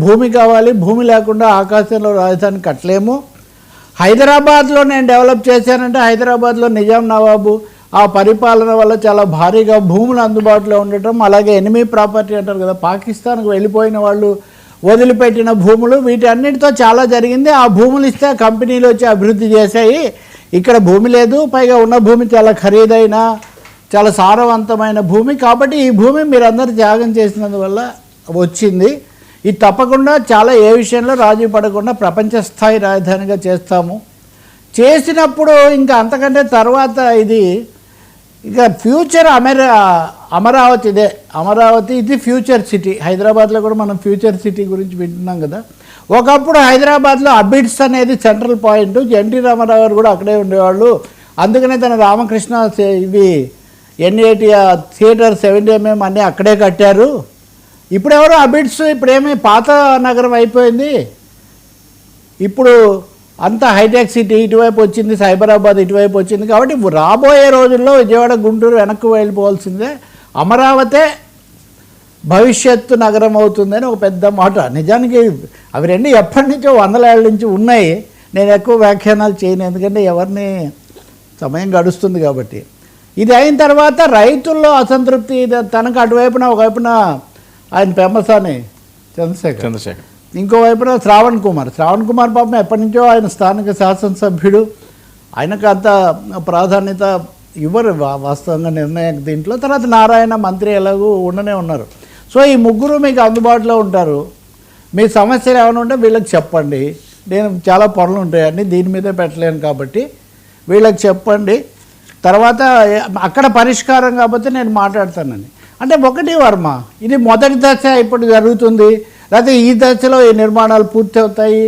భూమి కావాలి, భూమి లేకుండా ఆకాశంలో రాజధాని కట్టలేము. హైదరాబాద్లో నేను డెవలప్ చేశానంటే హైదరాబాద్లో నిజాం నవాబు ఆ పరిపాలన వల్ల చాలా భారీగా భూములు అందుబాటులో ఉండటం, అలాగే ఎనిమీ ప్రాపర్టీ అంటారు కదా, పాకిస్తాన్కు వెళ్ళిపోయిన వాళ్ళు వదిలిపెట్టిన భూములు, వీటన్నిటితో చాలా జరిగింది. ఆ భూములు ఇస్తే కంపెనీలు వచ్చి అభివృద్ధి చేశాయి. ఇక్కడ భూమి లేదు, పైగా ఉన్న భూమి చాలా ఖరీదైన చాలా సారవంతమైన భూమి. కాబట్టి ఈ భూమి మీరందరూ త్యాగం చేసినందువల్ల వచ్చింది. ఇది తప్పకుండా చాలా ఏ విషయంలో రాజీ పడకుండా ప్రపంచ స్థాయి రాజధానిగా చేస్తాము. చేసినప్పుడు ఇంకా అంతకంటే తర్వాత ఇది ఇక ఫ్యూచర్ అమరావతి ఇదే. అమరావతి ఇది ఫ్యూచర్ సిటీ. హైదరాబాద్లో కూడా మనం ఫ్యూచర్ సిటీ గురించి వింటున్నాం కదా. ఒకప్పుడు హైదరాబాద్లో అబిడ్స్ అనేది సెంట్రల్ పాయింట్. ఎన్టీ రామారావు గారు కూడా అక్కడే ఉండేవాళ్ళు. అందుకనే తన రామకృష్ణ ఇవి N80 థియేటర్ 70mm అన్నీ అక్కడే కట్టారు. ఇప్పుడు ఎవరు అబిడ్స్ ఇప్పుడేమీ పాత నగరం అయిపోయింది. ఇప్పుడు అంతా హైటెక్ సిటీ ఇటువైపు వచ్చింది, సైబరాబాద్ ఇటువైపు వచ్చింది. కాబట్టి రాబోయే రోజుల్లో విజయవాడ గుంటూరు వెనక్కి వెళ్ళిపోవాల్సిందే. అమరావతే భవిష్యత్తు నగరం అవుతుందని ఒక పెద్ద మాట. నిజానికి అవి రెండు ఎప్పటి నుంచో 100 ఏళ్ళ నుంచి ఉన్నాయి. నేను ఎక్కువ వ్యాఖ్యానాలు చేయను, ఎందుకంటే ఎవరిని సమయం గడుస్తుంది కాబట్టి. ఇది అయిన తర్వాత రైతుల్లో అసంతృప్తి తనకు అటువైపున ఒకవైపున ఆయన పెమ్మసాని చంద్రశేఖర్, ఇంకోవైపున శ్రావణ్ కుమార్ పాపం ఎప్పటి నుంచో ఆయన స్థానిక శాసనసభ్యుడు. ఆయనకు అంత ప్రాధాన్యత ఇవ్వరు వాస్తవంగా నిర్ణయం దీంట్లో. తర్వాత నారాయణ మంత్రి ఎలాగూ ఉండనే ఉన్నారు. సో ఈ ముగ్గురు మీకు అందుబాటులో ఉంటారు. మీ సమస్యలు ఏమైనా ఉంటే వీళ్ళకి చెప్పండి. నేను చాలా పనులు ఉంటాయని దీని మీదే పెట్టలేను కాబట్టి వీళ్ళకి చెప్పండి. తర్వాత అక్కడ పరిష్కారం కాకపోతే నేను మాట్లాడతానని. అంటే ఒకటి వర్మ, ఇది మొదటి దశ ఇప్పుడు జరుగుతుంది, లేకపోతే ఈ దశలో ఈ నిర్మాణాలు పూర్తి అవుతాయి,